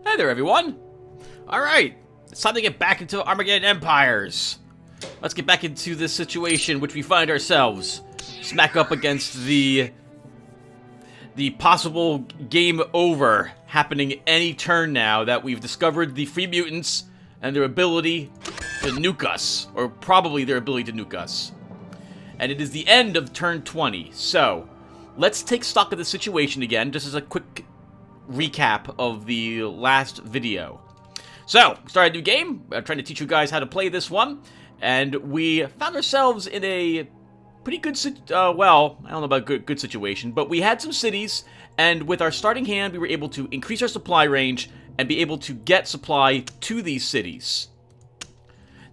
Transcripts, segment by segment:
Hey there, everyone. Alright, it's time to get back into Armageddon Empires. Let's get back into this situation which we find ourselves. Smack up against the possible game over happening any turn now that we've discovered the Free Mutants and their ability to nuke us. Or probably their ability to nuke us. And it is the end of turn 20. So, let's take stock of the situation again, just as a quick recap of the last video. So, started a new game. I'm trying to teach you guys how to play this one. And we found ourselves in a pretty good, well, I don't know about good situation, but we had some cities, and with our starting hand, we were able to increase our supply range and be able to get supply to these cities.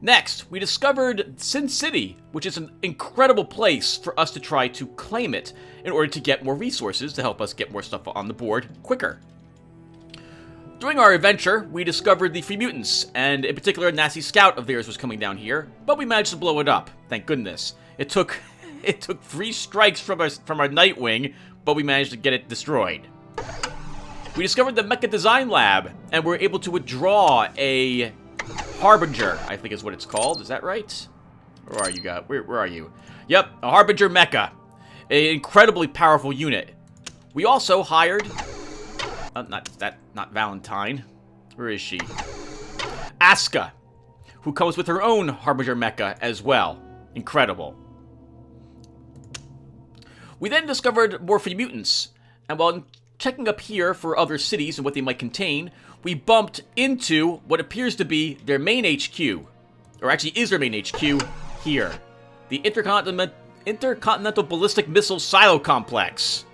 Next, we discovered Sin City, which is an incredible place for us to try to claim it in order to get more resources to help us get more stuff on the board quicker. During our adventure, we discovered the Free Mutants, and in particular a nasty scout of theirs was coming down here, but we managed to blow it up, thank goodness. It took 3 strikes from our Nightwing, but we managed to get it destroyed. We discovered the Mecha Design Lab, and were able to withdraw a Harbinger, I think is what it's called. Is that right? Where are you guys? Where are you? Yep, a Harbinger Mecha. An incredibly powerful unit. We also hired... not Valentine. Where is she? Asuka, who comes with her own Harbinger Mecha as well. Incredible. We then discovered more Free Mutants, and while checking up here for other cities and what they might contain, we bumped into what appears to be their main HQ. Or actually is their main HQ here. The Intercontinental Ballistic Missile Silo Complex.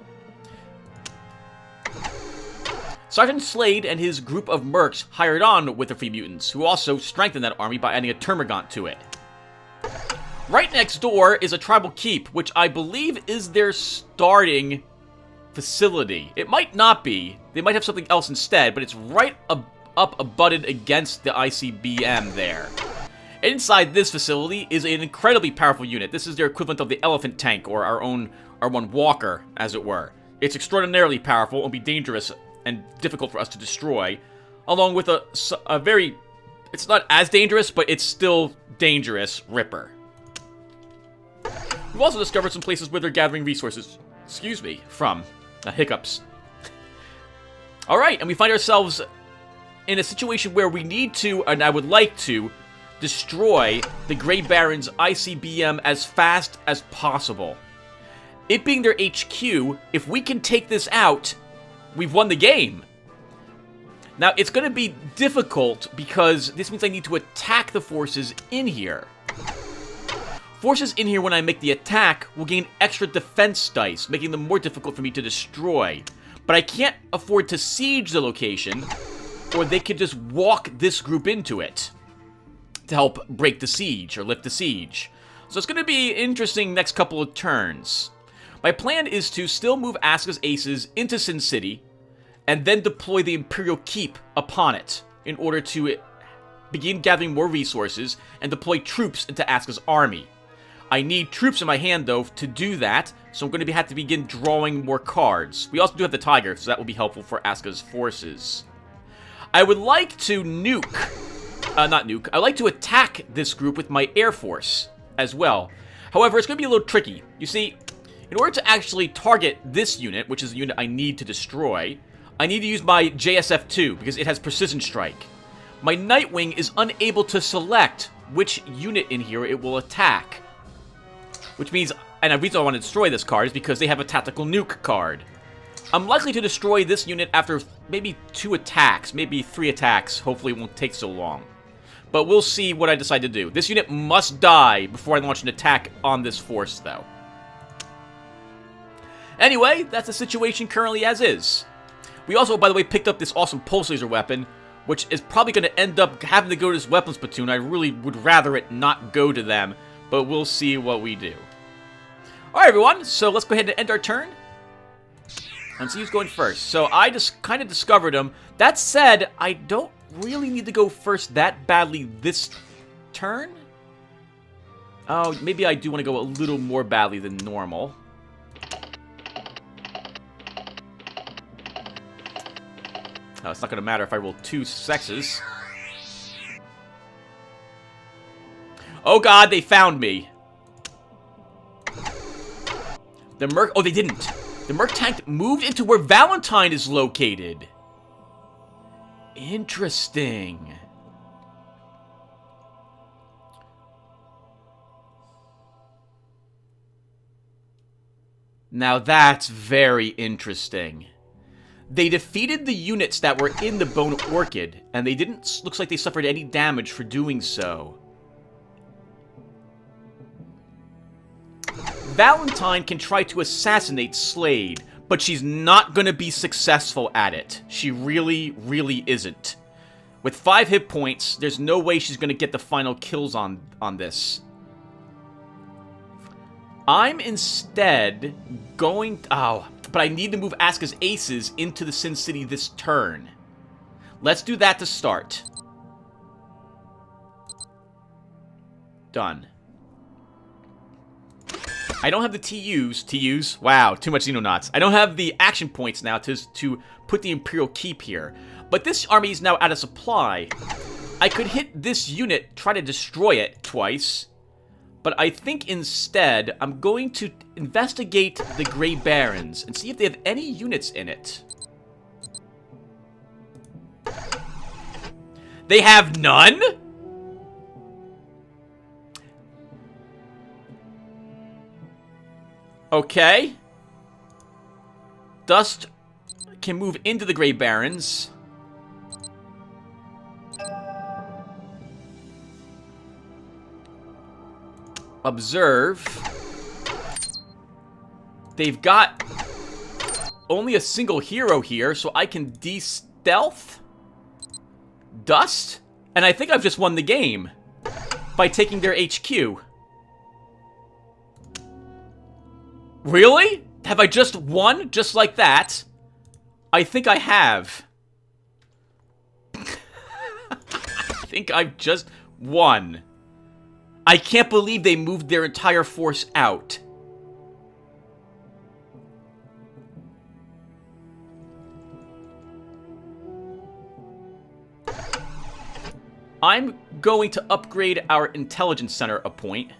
Sergeant Slade and his group of mercs hired on with the Free Mutants, who also strengthened that army by adding a Termagant to it. Right next door is a tribal keep, which I believe is their starting facility. It might not be. They might have something else instead, but it's right up abutted against the ICBM there. Inside this facility is an incredibly powerful unit. This is their equivalent of the elephant tank, or our one walker, as it were. It's extraordinarily powerful and be dangerous and difficult for us to destroy, along with a very, it's not as dangerous, but it's still dangerous Ripper. We've also discovered some places where they're gathering resources, from hiccups. Alright, and we find ourselves in a situation where we need to, and I would like to, destroy the Grey Baron's ICBM as fast as possible. It being their HQ, if we can take this out, we've won the game. Now, it's going to be difficult because this means I need to attack the forces in here. Forces in here, when I make the attack, will gain extra defense dice, making them more difficult for me to destroy. But I can't afford to siege the location, or they could just walk this group into it to help break the siege, or lift the siege. So it's going to be interesting next couple of turns. My plan is to still move Asuka's aces into Sin City, and then deploy the Imperial Keep upon it, in order to begin gathering more resources, and deploy troops into Asuka's army. I need troops in my hand, though, to do that, so I'm going to have to begin drawing more cards. We also do have the Tiger, so that will be helpful for Asuka's forces. I would like to I'd like to attack this group with my Air Force as well. However, it's going to be a little tricky. You see, in order to actually target this unit, which is the unit I need to destroy, I need to use my JSF-2, because it has Precision Strike. My Nightwing is unable to select which unit in here it will attack. Which means, and the reason I want to destroy this card is because they have a Tactical Nuke card. I'm likely to destroy this unit after maybe 2 attacks, maybe 3 attacks. Hopefully it won't take so long. But we'll see what I decide to do. This unit must die before I launch an attack on this force, though. Anyway, that's the situation currently as is. We also, by the way, picked up this awesome pulse laser weapon, which is probably going to end up having to go to this weapons platoon. I really would rather it not go to them, but we'll see what we do. Alright, everyone, so let's go ahead and end our turn. And see who's going first. So I just kind of discovered him. That said, I don't really need to go first that badly this turn. Oh, maybe I do want to go a little more badly than normal. It's not going to matter if I roll 2 successes. Oh god, they found me. The Merc... Oh, they didn't. The Merc tank moved into where Valentine is located. Interesting. Now that's very interesting. They defeated the units that were in the Bone Orchid, and they didn't... Looks like they suffered any damage for doing so. Valentine can try to assassinate Slade, but she's not going to be successful at it. She really, really isn't. With 5 hit points, there's no way she's going to get the final kills on this. I'm instead going... Oh, but I need to move Asuka's aces into the Sin City this turn. Let's do that to start. Done. I don't have the TUs. Wow, too much Xenonauts. I don't have the action points now to put the Imperial Keep here. But this army is now out of supply. I could hit this unit, try to destroy it twice. But I think instead, I'm going to investigate the Grey Barons and see if they have any units in it. They have none? Okay. Dust can move into the Grey Barons. Observe. They've got only a single hero here, so I can de-stealth Dust. And I think I've just won the game by taking their HQ. Really? Have I just won? Just like that? I think I have. I think I've just won. I can't believe they moved their entire force out. I'm going to upgrade our intelligence center a point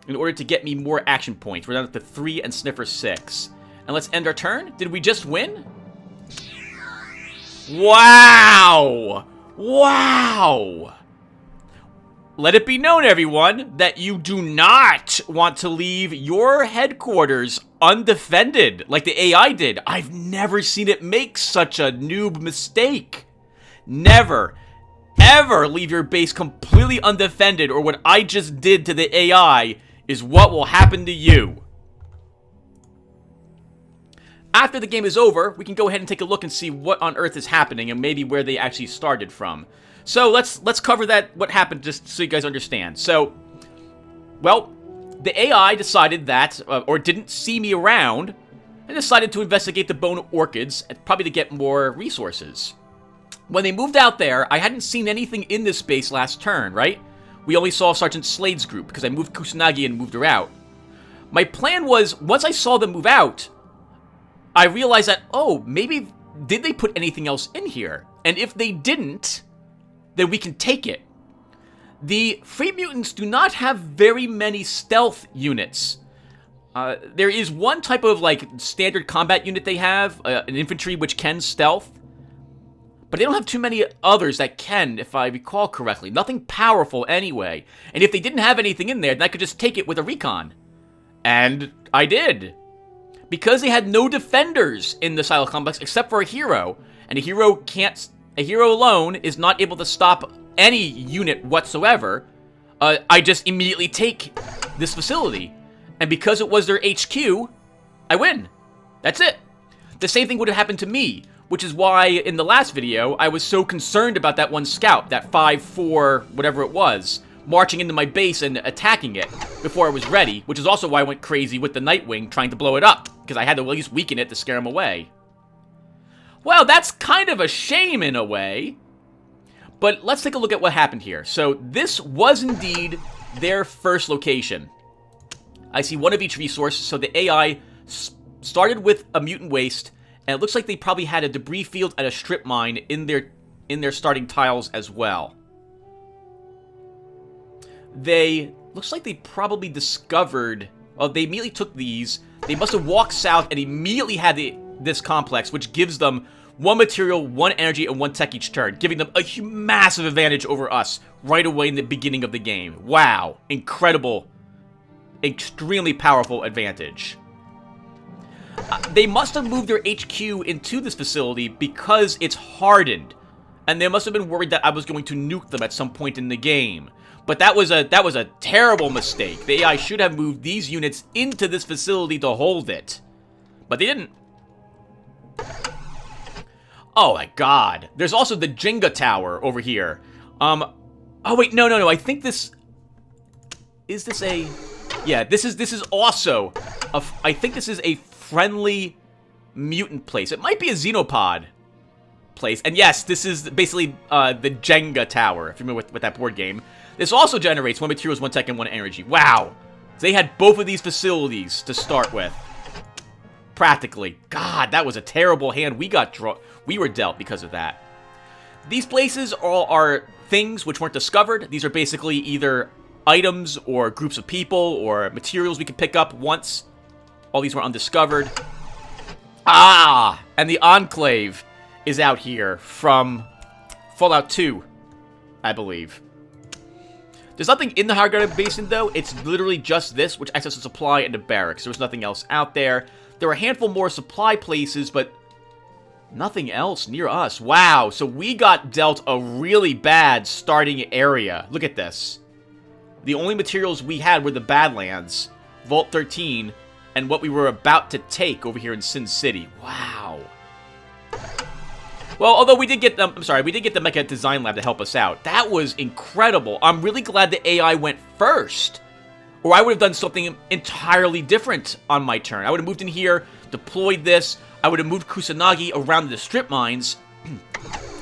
in order to get me more action points. We're down to 3 and Sniffer 6. And let's end our turn. Did we just win? Wow! Wow! Let it be known, everyone, that you do not want to leave your headquarters undefended like the AI did. I've never seen it make such a noob mistake. Never, ever leave your base completely undefended, or what I just did to the AI is what will happen to you. After the game is over, we can go ahead and take a look and see what on earth is happening and maybe where they actually started from. So let's cover that, what happened, just so you guys understand. So, well, the AI decided that, or didn't see me around, and decided to investigate the Bone Orchids, and probably to get more resources. When they moved out there, I hadn't seen anything in this base last turn, right? We only saw Sergeant Slade's group, because I moved Kusanagi and moved her out. My plan was, once I saw them move out, I realized that, oh, maybe, did they put anything else in here? And if they didn't, then we can take it. The Free Mutants do not have very many stealth units. There is one type of, like, standard combat unit they have, an infantry which can stealth. But they don't have too many others that can, if I recall correctly. Nothing powerful anyway. And if they didn't have anything in there, then I could just take it with a recon. And I did. Because they had no defenders in the Silo Complex except for a hero. And a hero alone is not able to stop any unit whatsoever. I just immediately take this facility. And because it was their HQ, I win. That's it. The same thing would have happened to me. Which is why, in the last video, I was so concerned about that one scout, that 5-4, whatever it was, marching into my base and attacking it before I was ready, which is also why I went crazy with the Nightwing trying to blow it up, because I had to at least weaken it to scare him away. Well, that's kind of a shame in a way, but let's take a look at what happened here. So, this was indeed their first location. I see one of each resource, so the AI started with a mutant waste, And it looks like they probably had a debris field and a strip mine in their starting tiles as well. Looks like they probably discovered... Oh, they immediately took these. They must have walked south and immediately had this complex, which gives them 1 material, 1 energy, and 1 tech each turn, giving them a massive advantage over us right away in the beginning of the game. Wow. Incredible. Extremely powerful advantage. They must have moved their HQ into this facility because it's hardened. And they must have been worried that I was going to nuke them at some point in the game. But that was a terrible mistake. The AI should have moved these units into this facility to hold it. But they didn't. Oh my god. There's also the Jenga tower over here. Oh wait, no. I think this... Is this a... Yeah, this is also... I think this is a friendly mutant place. It might be a xenopod place. And yes, this is basically the Jenga tower, if you're familiar with that board game. This also generates 1 materials, 1 tech, and 1 energy. Wow. They had both of these facilities to start with. Practically. God, that was a terrible hand we were dealt because of that. These places are things which weren't discovered. These are basically either items or groups of people or materials we could pick up once. All these were undiscovered. Ah! And the Enclave is out here from Fallout 2, I believe. There's nothing in the Armageddon Basin, though. It's literally just this, which accesses supply and the barracks. There was nothing else out there. There were a handful more supply places, but nothing else near us. Wow, so we got dealt a really bad starting area. Look at this. The only materials we had were the Badlands, Vault 13, and what we were about to take over here in Sin City. Wow. Well, although we did get the Mecha Design Lab to help us out. That was incredible. I'm really glad the AI went first. Or I would have done something entirely different on my turn. I would have moved in here, deployed this. I would have moved Kusanagi around the strip mines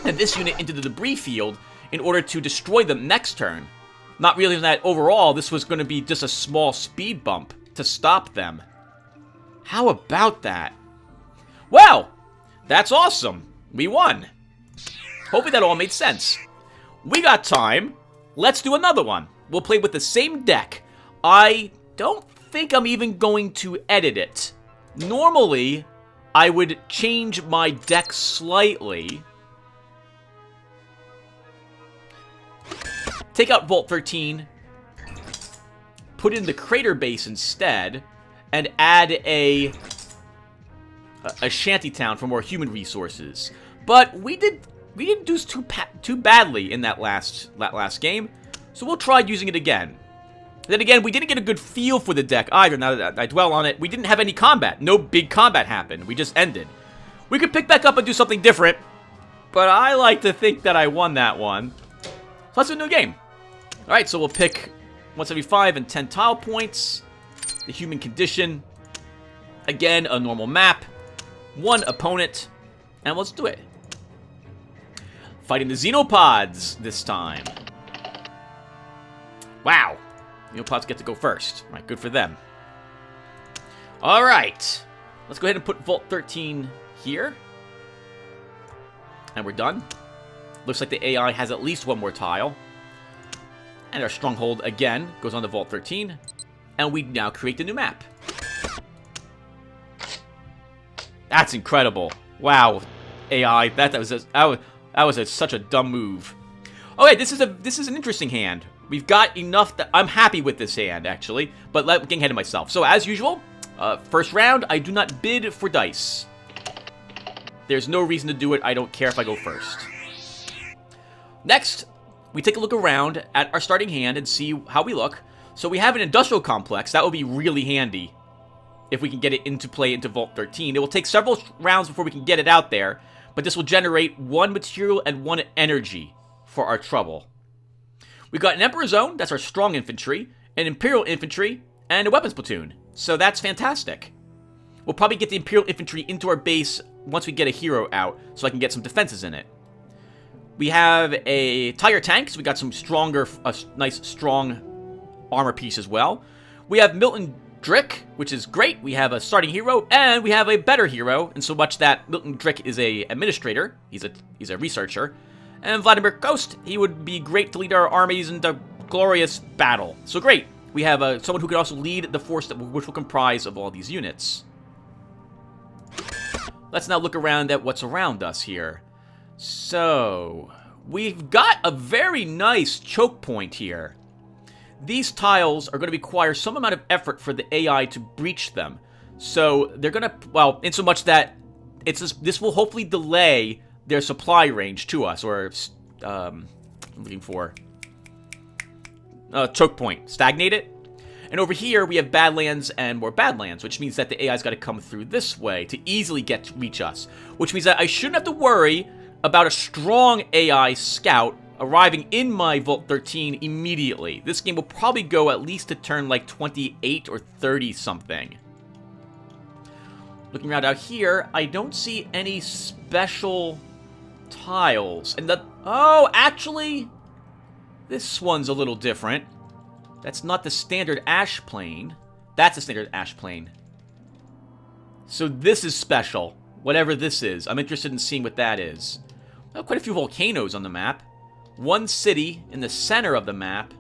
and this unit into the debris field in order to destroy them next turn. Not realizing that overall, this was going to be just a small speed bump to stop them. How about that? Well, that's awesome. We won. Hopefully that all made sense. We got time. Let's do another one. We'll play with the same deck. I don't think I'm even going to edit it. Normally, I would change my deck slightly. Take out Vault 13. Put in the Crater Base instead. And add a shantytown for more human resources. But we didn't do too badly in that last game, so we'll try using it again. Then again, we didn't get a good feel for the deck either. Now that I dwell on it, we didn't have any combat. No big combat happened. We just ended. We could pick back up and do something different, but I like to think that I won that one. So let's do a new game. All right, so we'll pick 175 and 10 tile points. The human condition. Again, a normal map. 1 opponent. And let's do it. Fighting the Xenopods this time. Wow. Xenopods get to go first. All right, good for them. All right. Let's go ahead and put Vault 13 here. And we're done. Looks like the AI has at least 1 more tile. And our stronghold, again, goes on to Vault 13. And we now create the new map. That's incredible. Wow. AI, that was such a dumb move. Okay, this is an interesting hand. We've got enough that I'm happy with this hand, actually, but getting ahead of myself. So as usual, first round, I do not bid for dice. There's no reason to do it. I don't care if I go first. Next, we take a look around at our starting hand and see how we look. So we have an industrial complex. That would be really handy if we can get it into play into Vault 13. It will take several rounds before we can get it out there, but this will generate 1 material and 1 energy for our trouble. We've got an Emperor Zone, that's our strong infantry, an Imperial Infantry, and a weapons platoon. So that's fantastic. We'll probably get the Imperial Infantry into our base once we get a hero out, so I can get some defenses in it. We have a Tiger Tank, so we got some nice strong armor piece as well. We have Milton Drick, which is great. We have a starting hero, and we have a better hero, in so much that Milton Drick is a administrator. He's a researcher. And Vladimir Kost, he would be great to lead our armies into glorious battle. So great. We have someone who can also lead the force which will comprise of all these units. Let's now look around at what's around us here. So, we've got a very nice choke point here. These tiles are going to require some amount of effort for the AI to breach them. So, they're going to, well, in so much that this will hopefully delay their supply range to us, or, I'm looking for, choke point, stagnate it. And over here, we have Badlands and more Badlands, which means that the AI's got to come through this way to easily reach us. Which means that I shouldn't have to worry about a strong AI scout arriving in my Vault 13 immediately. This game will probably go at least to turn like 28 or 30 something. Looking around out here, I don't see any special tiles. And oh, actually, this one's a little different. That's not the standard ash plane. That's the standard ash plane. So this is special. Whatever this is. I'm interested in seeing what that is. Quite a few volcanoes on the map. One city in the center of the map.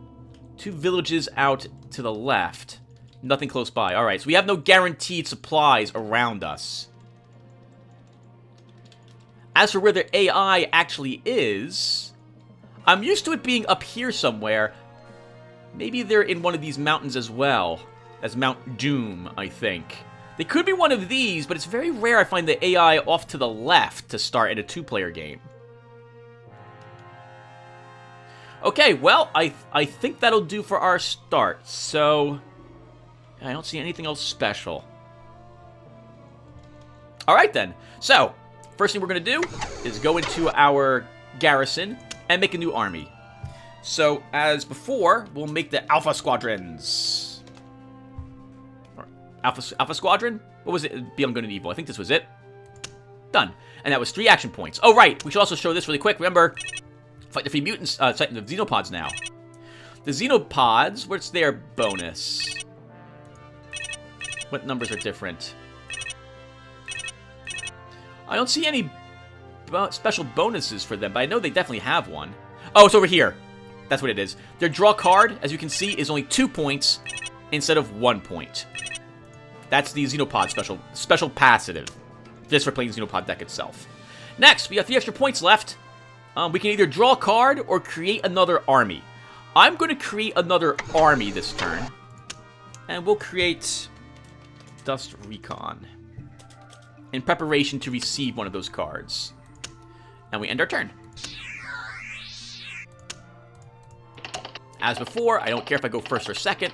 2 villages out to the left. Nothing close by. Alright, so we have no guaranteed supplies around us. As for where the AI actually is, I'm used to it being up here somewhere. Maybe they're in one of these mountains as well, as Mount Doom, I think. They could be one of these, but it's very rare I find the AI off to the left to start in a 2-player game. Okay, well, I think that'll do for our start. So, I don't see anything else special. Alright then. So, first thing we're going to do is go into our garrison and make a new army. So, as before, we'll make the Alpha Squadrons. Alpha Squadron? What was it? Beyond Good and Evil. I think this was it. Done. And that was 3 action points. Oh, right. We should also show this really quick. Remember, fight the free mutants, the Xenopods now. The Xenopods, what's their bonus? What numbers are different? I don't see any special bonuses for them, but I know they definitely have one. Oh, it's over here. That's what it is. Their draw card, as you can see, is only 2 points instead of 1 point. That's the Xenopod special passive. Just for playing the Xenopod deck itself. Next, we have 3 extra points left. We can either draw a card or create another army. I'm going to create another army this turn. And we'll create Dust Recon in preparation to receive one of those cards. And we end our turn. As before, I don't care if I go first or second.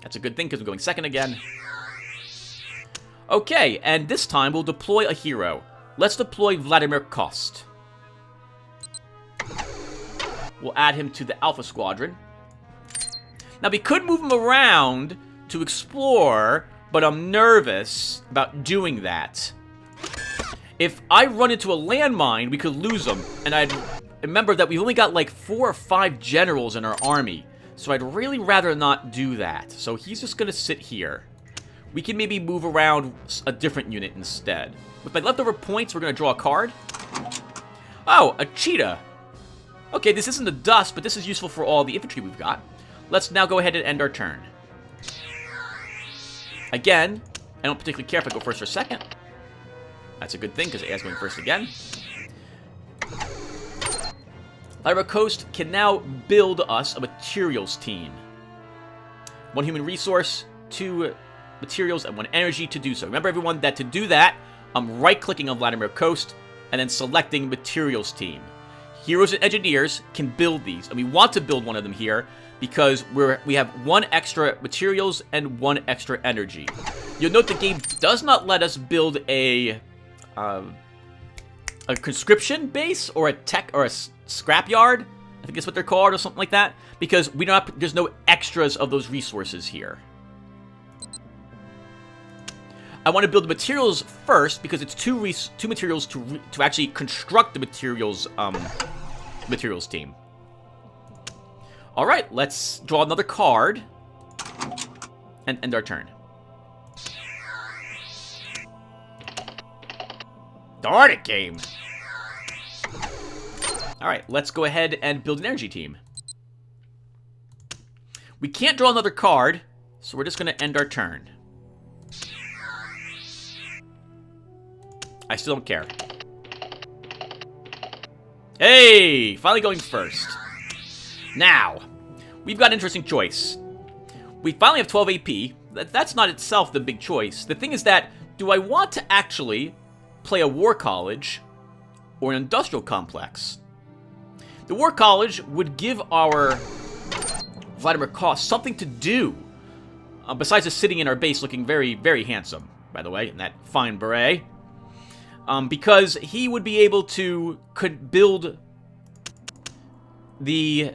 That's a good thing because we're going second again. Okay, and this time we'll deploy a hero. Let's deploy Vladimir Kost. We'll add him to the Alpha Squadron. Now, we could move him around to explore, but I'm nervous about doing that. If I run into a landmine, we could lose him. And I'd remember that we've only got like 4 or 5 generals in our army. So I'd really rather not do that. So he's just going to sit here. We can maybe move around a different unit instead. With my leftover points, we're going to draw a card. Oh, a cheetah. Okay, this isn't the dust, but this is useful for all the infantry we've got. Let's now go ahead and end our turn. Again, I don't particularly care if I go first or second. That's a good thing, because AI's going first again. Lyra Coast can now build us a materials team. 1 human resource, 2 materials, and 1 energy to do so. Remember, everyone, that to do that, I'm right-clicking on Vladimir Coast and then selecting materials team. Heroes and engineers can build these, and we want to build one of them here because we have 1 extra materials and 1 extra energy. You'll note the game does not let us build a conscription base or a tech or a scrapyard. I think that's what they're called or something like that, because there's no extras of those resources here. I want to build the materials first because it's 2 materials to actually construct the materials team. All right, let's draw another card. and end our turn. Darn it, game! Alright, let's go ahead and build an energy team. We can't draw another card, so we're just going to end our turn. I still don't care. Hey! Finally going first. Now, we've got an interesting choice. We finally have 12 AP. That's not itself the big choice. The thing is that, do I want to actually play a war college or an industrial complex? The war college would give our Vladimir Koss something to do, besides just sitting in our base looking very, very handsome, by the way, in that fine beret. Because he would be able to build the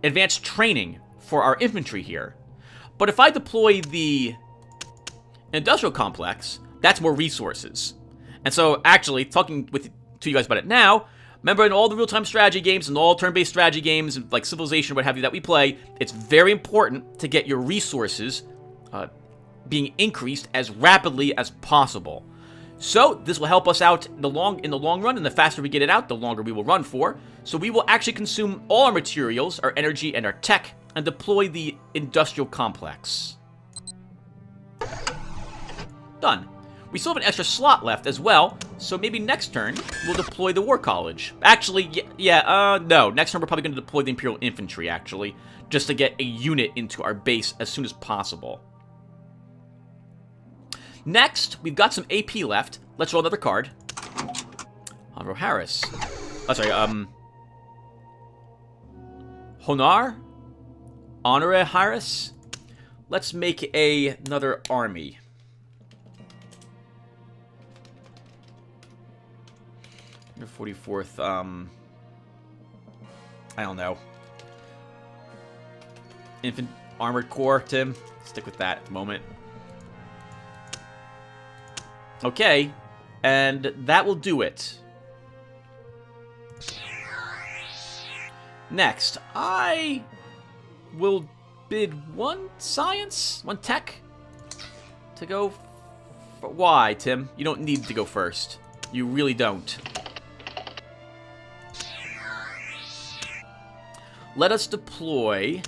advanced training for our infantry here. But if I deploy the industrial complex, that's more resources. And so, actually, talking to you guys about it now, remember in all the real-time strategy games and all turn-based strategy games, like Civilization, what have you, that we play, it's very important to get your resources being increased as rapidly as possible. So, this will help us out in the long run, and the faster we get it out, the longer we will run for. So we will actually consume all our materials, our energy, and our tech, and deploy the industrial complex. Done. We still have an extra slot left as well, so maybe next turn, we'll deploy the War College. Actually, no. Next turn, we're probably going to deploy the Imperial Infantry, actually, just to get a unit into our base as soon as possible. Next, we've got some AP left. Let's roll another card. Honor Harris. Oh, sorry, Honore Harris? Let's make another army. Your 44th, I don't know. Infant Armored Corps, Tim. Stick with that at the moment. Okay, and that will do it. Next, I will bid one science, one tech, to go. Why, Tim? You don't need to go first. You really don't. Let us deploy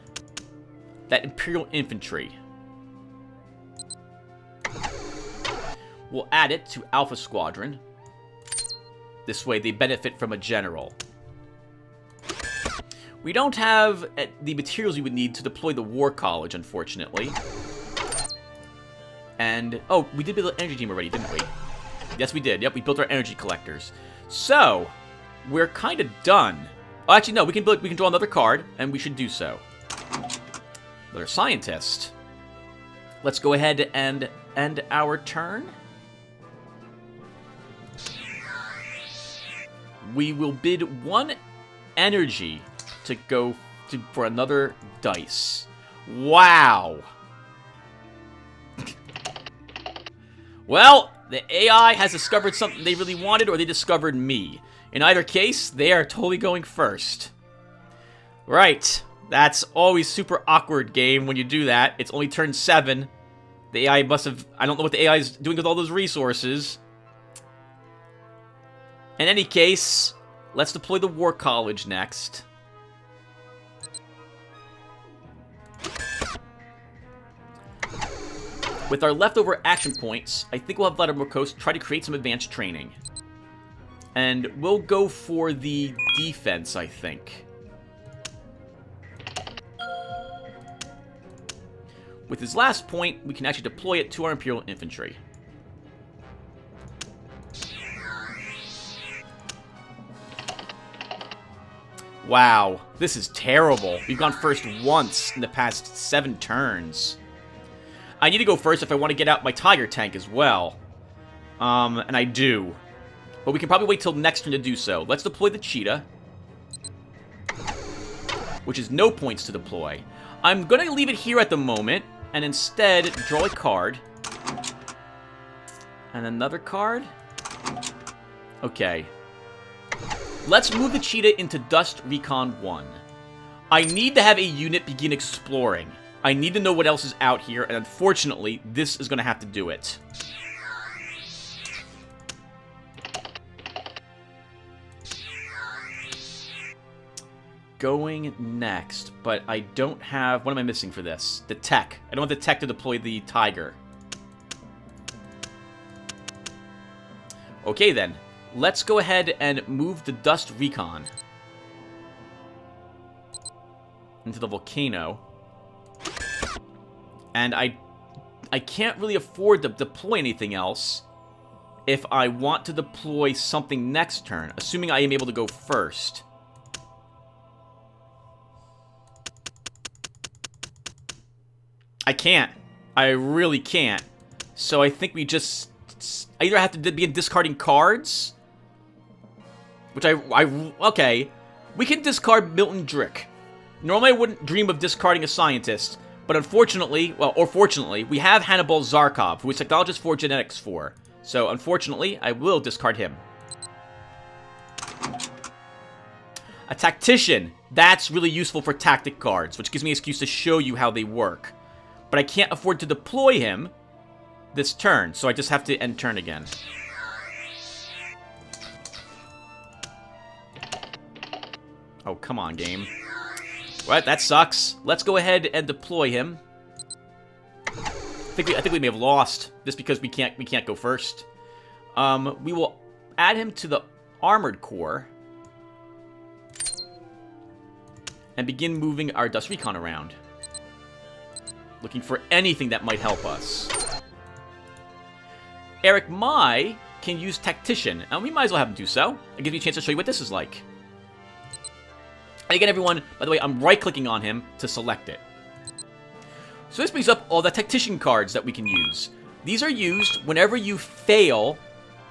that Imperial Infantry. We'll add it to Alpha Squadron. This way they benefit from a general. We don't have the materials you would need to deploy the War College, unfortunately. And, oh, we did build an energy team already, didn't we? Yes, we did. Yep, we built our energy collectors. So, we're kind of done. Oh, actually, no, we can draw another card, and we should do so. Another scientist. Let's go ahead and end our turn. We will bid one energy to go for another dice. Wow. Well, the AI has discovered something they really wanted, or they discovered me. In either case, they are totally going first. Right. That's always super awkward, game, when you do that. It's only turn 7. The AI must have... I don't know what the AI is doing with all those resources. In any case, let's deploy the War College next. With our leftover action points, I think we'll have Vladimir Koss try to create some advanced training. And we'll go for the defense, I think. With his last point, we can actually deploy it to our Imperial Infantry. Wow, this is terrible. We've gone first once in the past 7 turns. I need to go first if I want to get out my Tiger tank as well. And I do. But we can probably wait till next turn to do so. Let's deploy the Cheetah. Which is no points to deploy. I'm going to leave it here at the moment. And instead, draw a card. And another card. Okay. Let's move the Cheetah into Dust Recon 1. I need to have a unit begin exploring. I need to know what else is out here, and unfortunately, this is going to have to do it. Going next, but I don't have... What am I missing for this? The tech. I don't have the tech to deploy the tiger. Okay, then. Let's go ahead and move the dust recon into the volcano. And I can't really afford to deploy anything else if I want to deploy something next turn, assuming I am able to go first. I can't. I really can't. So I think we just... I either have to begin discarding cards, which okay. We can discard Milton Drick. Normally I wouldn't dream of discarding a scientist, but unfortunately, well, or fortunately, we have Hannibal Zarkov, who is Technologist 4 Genetics 4. So unfortunately, I will discard him. A Tactician. That's really useful for tactic cards, which gives me an excuse to show you how they work. But I can't afford to deploy him this turn, so I just have to end turn again. Oh, come on, game. What? That sucks. Let's go ahead and deploy him. I think we may have lost just because we can't go first. We will add him to the Armored Core and begin moving our Dust Recon around, looking for anything that might help us. Eric Mai can use Tactician, and we might as well have him do so. It gives me a chance to show you what this is like. And again, everyone, by the way, I'm right-clicking on him to select it. So this brings up all the Tactician cards that we can use. These are used whenever you fail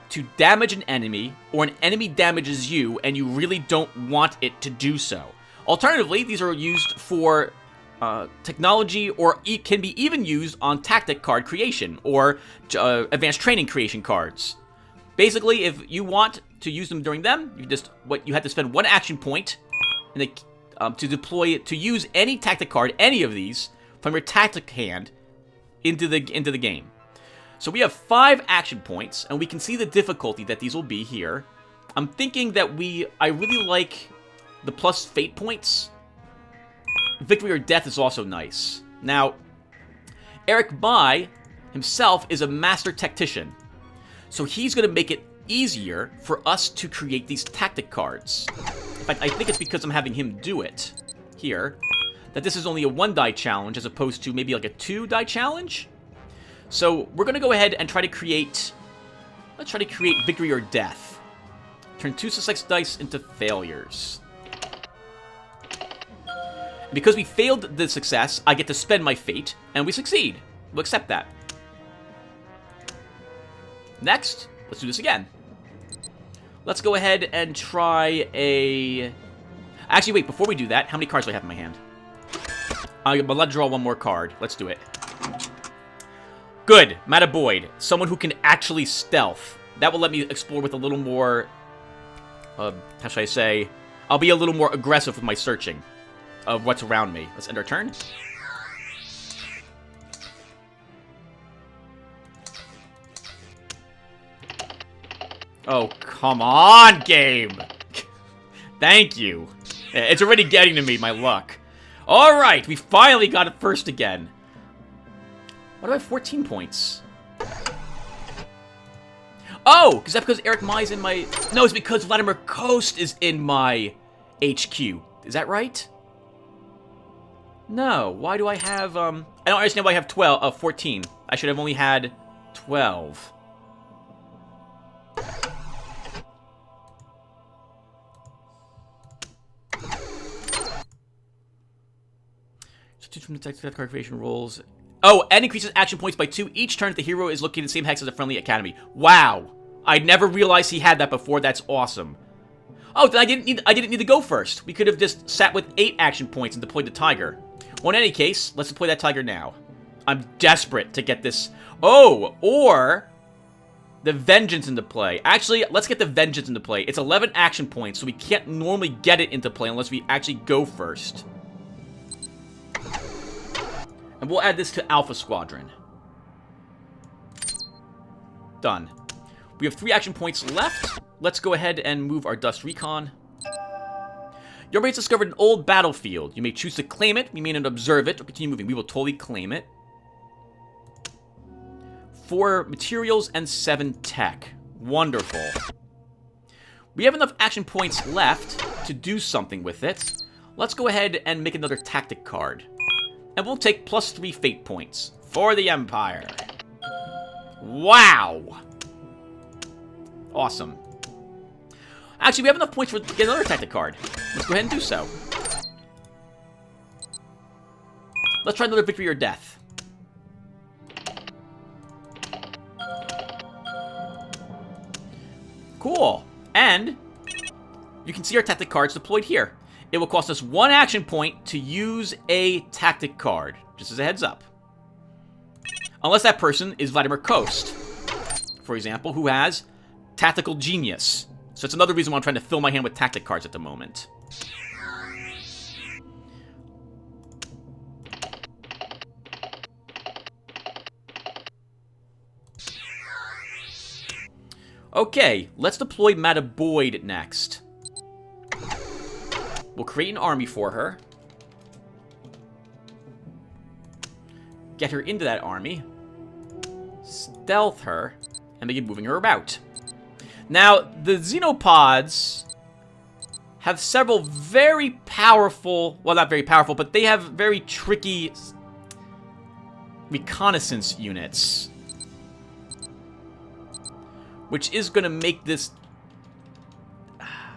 to damage an enemy, or an enemy damages you, and you really don't want it to do so. Alternatively, these are used for technology, or can be even used on tactic card creation, or advanced training creation cards. Basically, if you want to use them during them, you have to spend one action point to deploy it, to use any tactic card, any of these, from your tactic hand into the game. So we have 5 action points, and we can see the difficulty that these will be here. I'm thinking that I really like the plus fate points. Victory or death is also nice. Now, Eric Mai himself is a master tactician, so he's going to make it easier for us to create these tactic cards. In fact, I think it's because I'm having him do it here, that this is only a 1-die challenge as opposed to maybe like a 2-die challenge. So we're going to go ahead and try to create... Let's try to create victory or death. Turn 2 success dice into failures. Because we failed the success, I get to spend my fate, and we succeed. We'll accept that. Next, let's do this again. Let's go ahead and try a... Actually, wait, before we do that, how many cards do I have in my hand? I'm allowed to draw one more card. Let's do it. Good. Mata Boyd. Someone who can actually stealth. That will let me explore with a little more... how should I say? I'll be a little more aggressive with my searching of what's around me. Let's end our turn. Oh, come on, game! Thank you. It's already getting to me, my luck. Alright, we finally got it first again. Why do I have 14 points? Oh! Is that because Eric Mai's in my... No, it's because Vladimir Kost is in my HQ. Is that right? No. Why do I have... I don't understand why I have 14. I should have only had 12. Substitute from the text card creation rolls. Oh, and increases action points by 2 each turn if the hero is located in the same hex as a friendly academy. Wow. I never realized he had that before. That's awesome. Oh, then I didn't need to go first. We could have just sat with 8 action points and deployed the tiger. Well, in any case, let's deploy that tiger now. I'm desperate to get this. Oh, or the vengeance into play. Actually, let's get the vengeance into play. It's 11 action points, so we can't normally get it into play unless we actually go first. And we'll add this to Alpha Squadron. Done. We have 3 action points left. Let's go ahead and move our Dust Recon. Your race discovered an old battlefield. You may choose to claim it, you may not observe it, or continue moving. We will totally claim it. 4 materials and 7 tech. Wonderful. We have enough action points left to do something with it. Let's go ahead and make another tactic card. And we'll take +3 fate points for the Empire. Wow! Awesome. Actually, we have enough points to get another tactic card. Let's go ahead and do so. Let's try another victory or death. Cool. And you can see our tactic cards deployed here. It will cost us 1 action point to use a tactic card, just as a heads up. Unless that person is Vladimir Kost, for example, who has Tactical Genius. So it's another reason why I'm trying to fill my hand with tactic cards at the moment. Okay, let's deploy Mata Boyd next. We'll create an army for her. Get her into that army. Stealth her. And begin moving her about. Now, the Xenopods have several very powerful... Well, not very powerful, but they have very tricky reconnaissance units. Which is going to make this...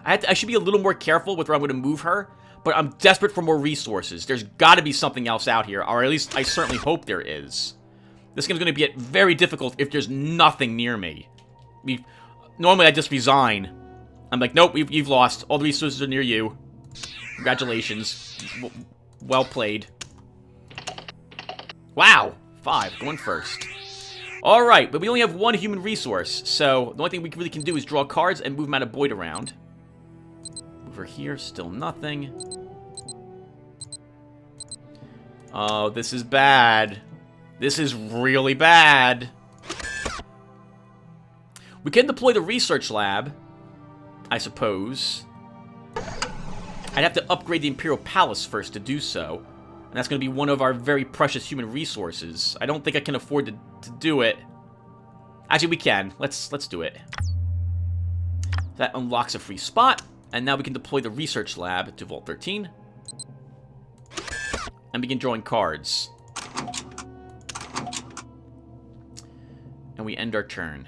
I should be a little more careful with where I'm going to move her, but I'm desperate for more resources. There's got to be something else out here, or at least I certainly hope there is. This game's going to be very difficult if there's nothing near me. Normally I just resign. I'm like, nope, you've lost. All the resources are near you. Congratulations. Well played. Wow, 5, going first. Alright, but we only have 1 human resource, so the only thing we really can do is draw cards and move Mata Boyd around. Over here, still nothing. Oh, this is bad. This is really bad. We can deploy the research lab, I suppose. I'd have to upgrade the Imperial Palace first to do so. And that's going to be one of our very precious human resources. I don't think I can afford to do it. Actually, we can. Let's do it. That unlocks a free spot. And now we can deploy the research lab to Vault 13. And begin drawing cards. And we end our turn.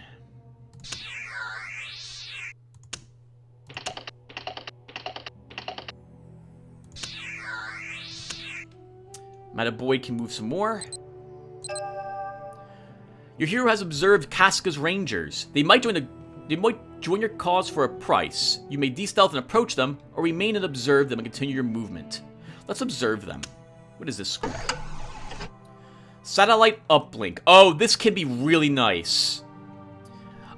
Mata Boyd can move some more. Your hero has observed Casca's Rangers. They might join your cause for a price. You may de-stealth and approach them, or remain and observe them and continue your movement. Let's observe them. What is this scoop? Satellite uplink. Oh, this can be really nice.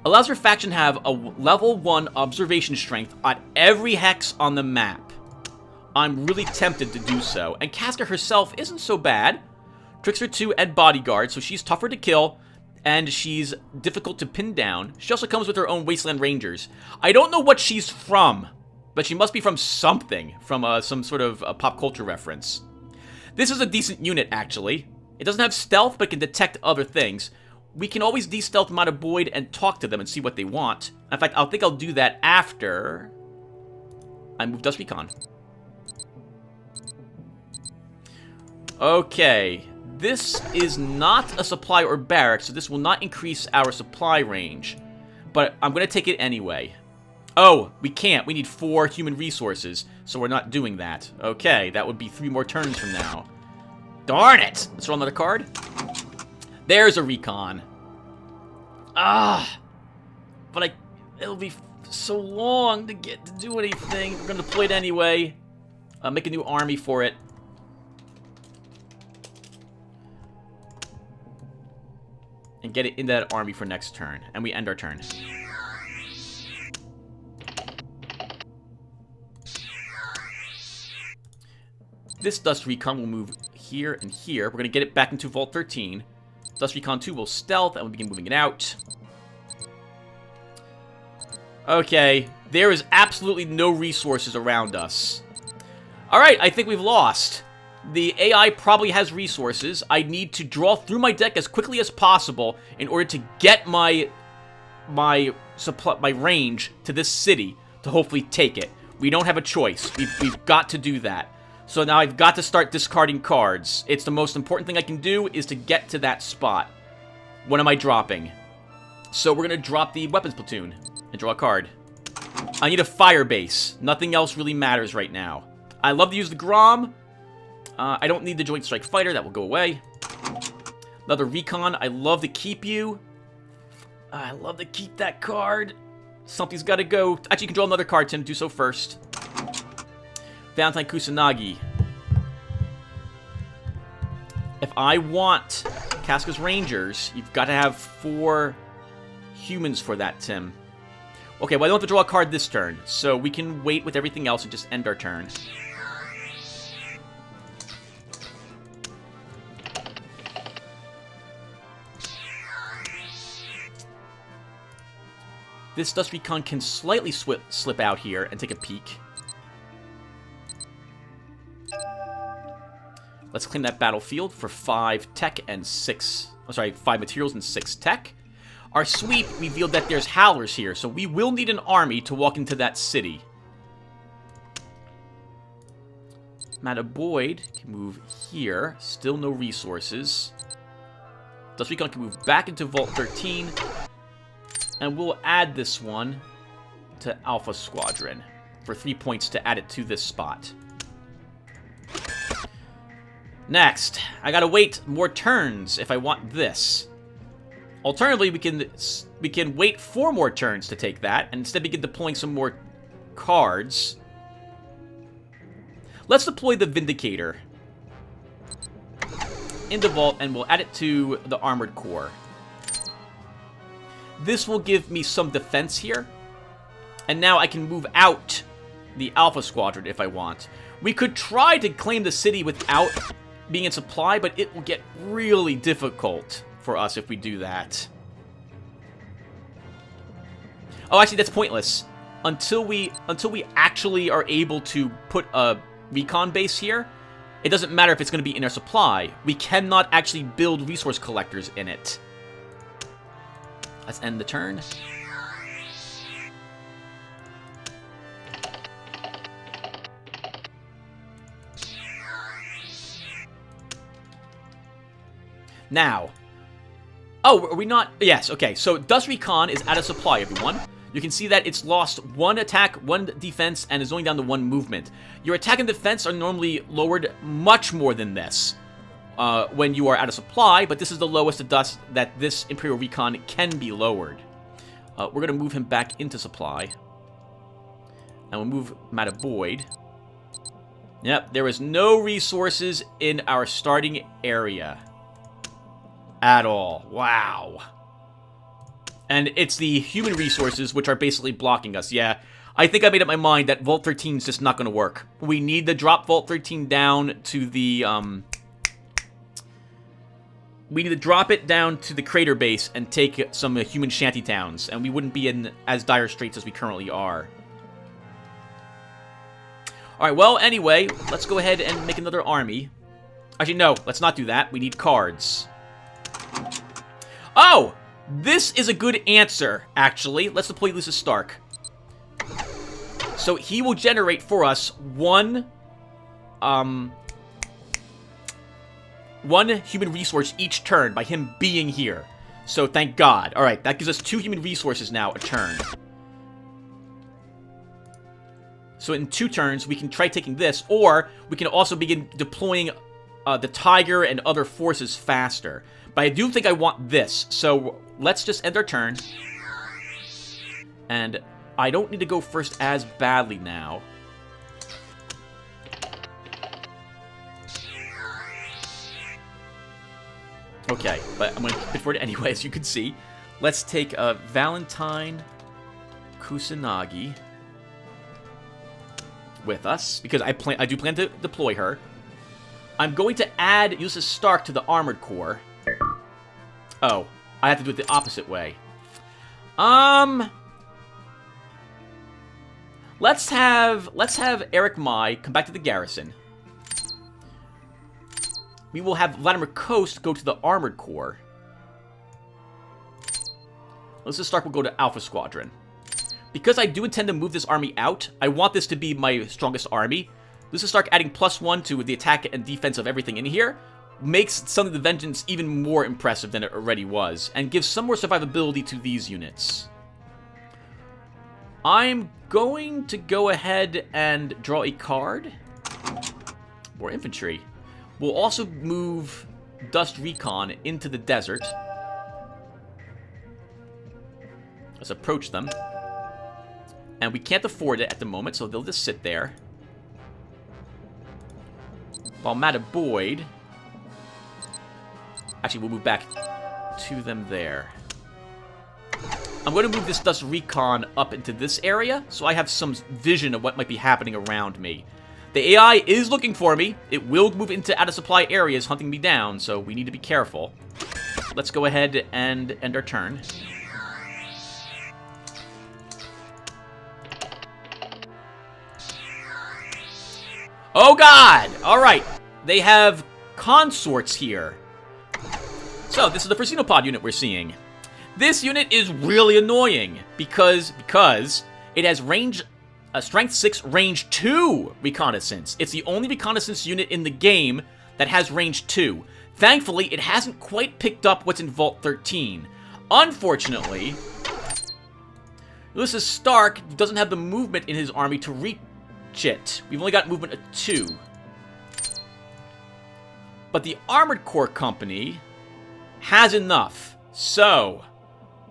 Allows your faction to have a level 1 observation strength on every hex on the map. I'm really tempted to do so. And Casca herself isn't so bad. Trickster 2 and Bodyguard, so she's tougher to kill, and she's difficult to pin down. She also comes with her own Wasteland Rangers. I don't know what she's from, but she must be from something, from some sort of pop culture reference. This is a decent unit, actually. It doesn't have stealth, but can detect other things. We can always de-stealth Mata Boyd and talk to them and see what they want. In fact, I think I'll do that after I move Dust Recon. Okay, this is not a supply or barrack, so this will not increase our supply range. But I'm going to take it anyway. Oh, we can't. We need 4 human resources, so we're not doing that. Okay, that would be 3 more turns from now. Darn it! Let's roll another card. There's a recon. Ah! But it'll be so long to get to do anything. We're going to deploy it anyway. Make a new army for it. And get it into that army for next turn. And we end our turn. This Dust Recon will move here, and here. We're going to get it back into Vault 13. Dust Recon 2 will stealth, and we'll begin moving it out. Okay, there is absolutely no resources around us. Alright, I think we've lost. The AI probably has resources. I need to draw through my deck as quickly as possible in order to get my range to this city to hopefully take it. We don't have a choice. We've got to do that. So now I've got to start discarding cards. It's the most important thing I can do is to get to that spot. What am I dropping? So we're going to drop the weapons platoon and draw a card. I need a fire base. Nothing else really matters right now. I love to use the Grom. I don't need the Joint Strike Fighter. That will go away. Another Recon. I love to keep you. I love to keep that card. Something's got to go. Actually, you can draw another card, Tim. Do so first. Valentine Kusanagi. If I want Casca's Rangers, you've got to have 4 humans for that, Tim. Okay, well, I don't have to draw a card this turn, so we can wait with everything else and just end our turn. This Dust Recon can slightly slip out here and take a peek. Let's claim that battlefield for 5 tech and 6... Oh, sorry, 5 materials and 6 tech. Our sweep revealed that there's howlers here, so we will need an army to walk into that city. Mata Boyd can move here. Still no resources. Dust Recon can move back into Vault 13. And we'll add this one to Alpha Squadron for 3 points to add it to this spot. Next, I gotta wait more turns if I want this. Alternatively, we can wait 4 more turns to take that, and instead begin deploying some more cards. Let's deploy the Vindicator into Vault, and we'll add it to the Armored Core. This will give me some defense here. And now I can move out the Alpha Squadron if I want. We could try to claim the city without being in supply, but it will get really difficult for us if we do that. Oh, actually, that's pointless. Until we actually are able to put a recon base here, it doesn't matter if it's going to be in our supply. We cannot actually build resource collectors in it. Let's end the turn. Now. Oh, are we not? Yes, okay. So Dust Recon is out of supply, everyone. You can see that it's lost 1 attack, 1 defense, and is only down to 1 movement. Your attack and defense are normally lowered much more than this when you are out of supply, but this is the lowest of dust that this Imperial Recon can be lowered. We're going to move him back into supply. And we'll move Mata Boyd. Yep, there is no resources in our starting area. At all. Wow. And it's the human resources which are basically blocking us. Yeah, I think I made up my mind that Vault 13 is just not going to work. We need to drop Vault 13 down to the, we need to drop it down to the crater base and take some human shanty towns, and we wouldn't be in as dire straits as we currently are. Alright, well, anyway, let's go ahead and make another army. Actually, no, let's not do that. We need cards. Oh! This is a good answer, actually. Let's deploy Lucius Stark. So he will generate for us one human resource each turn by him being here. So thank God. Alright, that gives us 2 human resources now a turn. So in 2 turns, we can try taking this, or we can also begin deploying the Tiger and other forces faster. But I do think I want this, so let's just end our turn. And I don't need to go first as badly now. Okay, but I'm going to hit for it anyway, as you can see. Let's take Valentine Kusanagi with us, because I do plan to deploy her. I'm going to add Ulysses Stark to the Armored Core. Oh, I have to do it the opposite way. Let's have Eric Mai come back to the garrison. We will have Vladimir Kost go to the Armored Core. Ulysses Stark will go to Alpha Squadron. Because I do intend to move this army out, I want this to be my strongest army. Ulysses Stark adding +1 to the attack and defense of everything in here makes Son of the Vengeance even more impressive than it already was, and gives some more survivability to these units. I'm going to go ahead and draw a card. More infantry. We'll also move Dust Recon into the desert. Let's approach them. And we can't afford it at the moment, so they'll just sit there. While Mata Boyd... Actually, we'll move back to them there. I'm going to move this Dust Recon up into this area, so I have some vision of what might be happening around me. The AI is looking for me. It will move into out-of-supply areas, hunting me down, so we need to be careful. Let's go ahead and end our turn. Oh god! Alright, they have consorts here. So, this is the first Xenopod unit we're seeing. This unit is really annoying because it has range, strength 6, range 2 reconnaissance. It's the only reconnaissance unit in the game that has range 2. Thankfully, it hasn't quite picked up what's in Vault 13. Unfortunately, Ulysses Stark doesn't have the movement in his army to reach it. We've only got movement of 2. But the Armored Core Company has enough. So,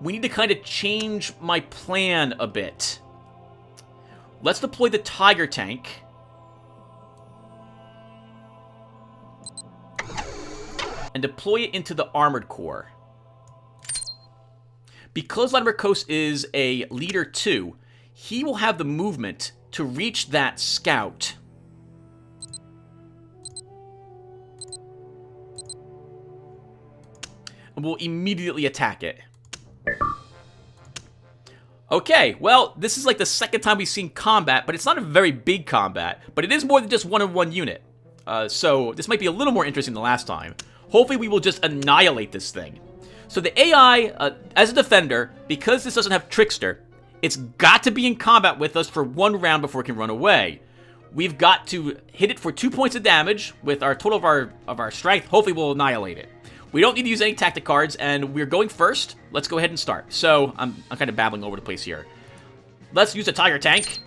we need to kind of change my plan a bit. Let's deploy the Tiger Tank. And deploy it into the Armored Core. Because Vladimir Kost is a Leader 2, he will have the movement to reach that scout. And we'll immediately attack it. Okay, well, this is like the second time we've seen combat, but it's not a very big combat, but it is more than just one-on-one unit. So this might be a little more interesting than last time. Hopefully we will just annihilate this thing. So the AI, as a defender, because this doesn't have Trickster, it's got to be in combat with us for one round before it can run away. We've got to hit it for 2 points of damage with our total of our strength. Hopefully we'll annihilate it. We don't need to use any tactic cards, and we're going first. Let's go ahead and start. So, I'm kind of babbling over the place here. Let's use a Tiger Tank.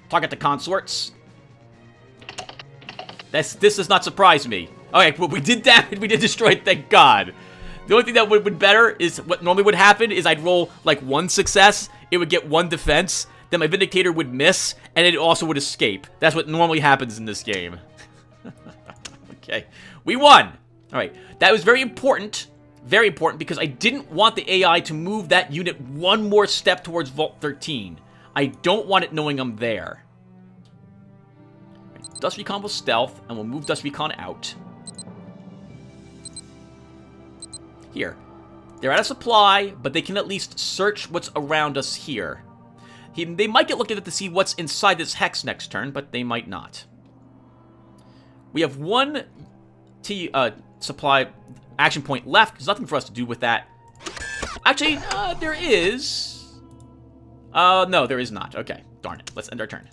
Target the consorts. This does not surprise me. Okay, well, we did damage. We did destroy it, thank God. The only thing that would have been better is what normally would happen is I'd roll, like, 1 success. It would get 1 defense. Then my Vindicator would miss, and it also would escape. That's what normally happens in this game. Okay, we won. All right, that was very important because I didn't want the AI to move that unit 1 more step towards Vault 13. I don't want it knowing I'm there. Dust Recon will stealth, and we'll move Dust Recon out. Here. They're out of supply, but they can at least search what's around us here. They might get looking at to see what's inside this hex next turn, but they might not. We have 1 supply action point left. There's nothing for us to do with that. Actually, there is. No, there is not. Okay, darn it. Let's end our turn.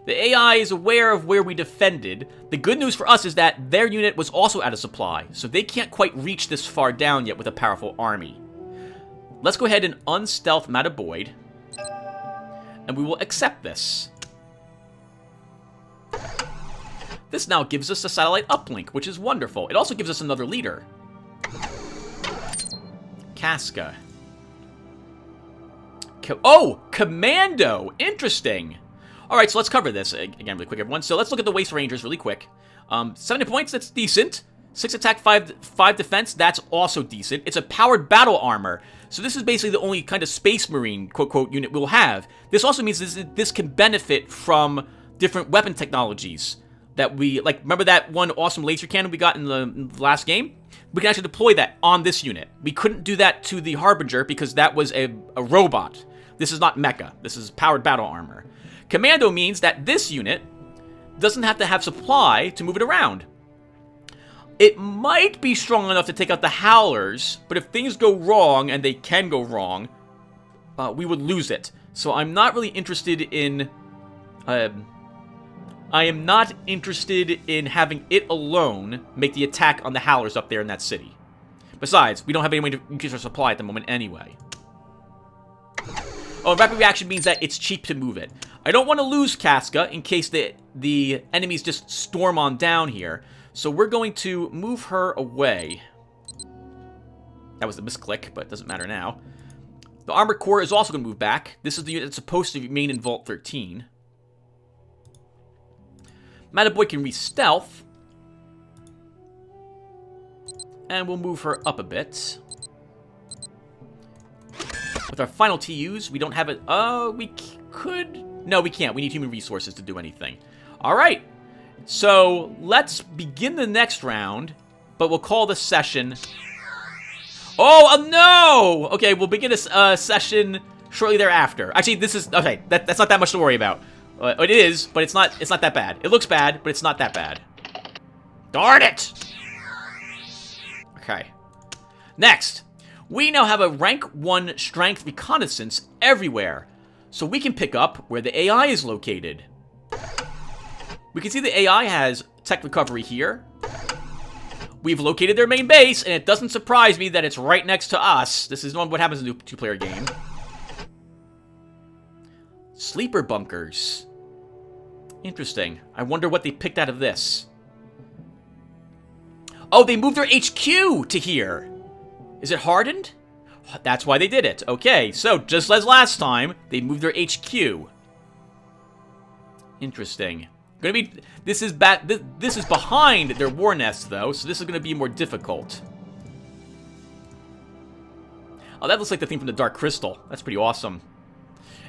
The AI is aware of where we defended. The good news for us is that their unit was also out of supply, so they can't quite reach this far down yet with a powerful army. Let's go ahead and unstealth Mata Boyd. And we will accept this. This now gives us a satellite uplink, which is wonderful. It also gives us another leader. Casca. Oh, Commando! Interesting! Alright, so let's cover this again really quick, everyone. So let's look at the Waste Rangers really quick. 70 points, that's decent. 6 attack, 5 defense, that's also decent. It's a powered battle armor. So this is basically the only kind of Space Marine, quote-quote, unit we'll have. This also means this can benefit from different weapon technologies that we, like, remember that one awesome laser cannon we got in the last game? We can actually deploy that on this unit. We couldn't do that to the Harbinger because that was a robot. This is not mecha. This is powered battle armor. Commando means that this unit doesn't have to have supply to move it around. It might be strong enough to take out the Howlers, but if things go wrong, and they can go wrong, we would lose it. So I'm not really interested in... I am not interested in having it alone make the attack on the Howlers up there in that city. Besides, we don't have any way to increase our supply at the moment anyway. Oh, rapid reaction means that it's cheap to move it. I don't want to lose Casca in case the enemies just storm on down here. So we're going to move her away. That was a misclick, but it doesn't matter now. The Armored Core is also going to move back. This is the unit that's supposed to remain in Vault 13. Mataboy can re-stealth. And we'll move her up a bit. With our final TUs, we don't have it. We could... No, we can't. We need human resources to do anything. Alright. So, let's begin the next round, but we'll call this session... Oh, no! Okay, we'll begin a session shortly thereafter. Actually, this is... Okay, that's not that much to worry about. It is, but it's not that bad. It looks bad, but it's not that bad. Darn it! Okay. Next, we now have a rank 1 strength reconnaissance everywhere, so we can pick up where the AI is located. We can see the AI has tech recovery here. We've located their main base, and it doesn't surprise me that it's right next to us. This is what happens in a 2-player game. Sleeper bunkers. Interesting. I wonder what they picked out of this. Oh, they moved their HQ to here. Is it hardened? That's why they did it. Okay, so just as last time, they moved their HQ. Interesting. This is behind their war nest, though, so this is gonna be more difficult. Oh, that looks like the thing from the Dark Crystal. That's pretty awesome.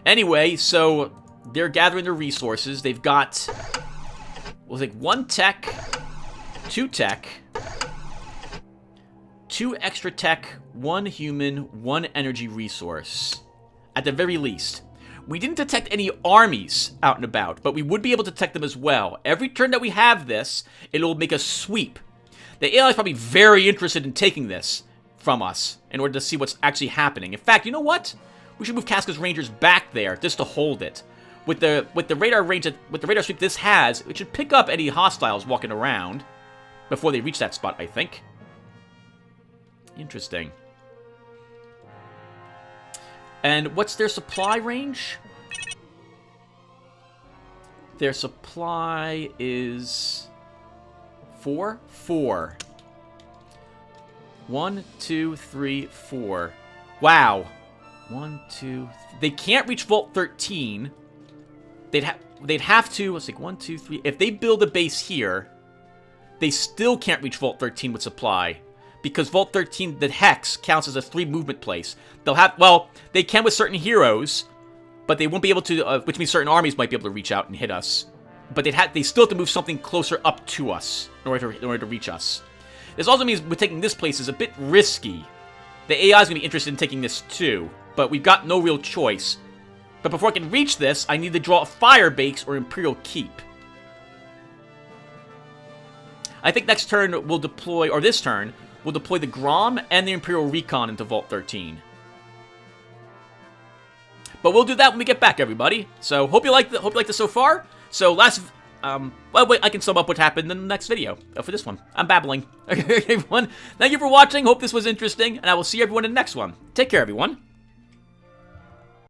Anyway, so they're gathering their resources. They've got, well, like 1 tech, 2 tech, 2 extra tech, 1 human, 1 energy resource. At the very least. We didn't detect any armies out and about, but we would be able to detect them as well. Every turn that we have this, it'll make a sweep. The AI is probably very interested in taking this from us in order to see what's actually happening. In fact, you know what? We should move Casca's Rangers back there just to hold it. With the radar range, with the radar sweep this has, it should pick up any hostiles walking around before they reach that spot, I think. Interesting. And what's their supply range? Their supply is 4? 4. 1, 2, 3, 4. Wow. 1, 2... They can't reach Vault 13. They'd have to... Let's see, 1, 2, 3... If they build a base here, they still can't reach Vault 13 with supply. Because Vault 13, the Hex, counts as a 3 movement place. They'll have... Well, they can with certain heroes, but they won't be able to... which means certain armies might be able to reach out and hit us. But they still have to move something closer up to us in order to reach us. This also means with taking this place is a bit risky. The AI is going to be interested in taking this too, but we've got no real choice. But before I can reach this, I need to draw a fire base or Imperial Keep. I think next turn we'll deploy, or this turn, we'll deploy the Grom and the Imperial Recon into Vault 13. But we'll do that when we get back, everybody. So hope you liked this so far. So well, wait, I can sum up what happened in the next video for this one. I'm babbling. Okay, everyone. Thank you for watching. Hope this was interesting, and I will see everyone in the next one. Take care, everyone.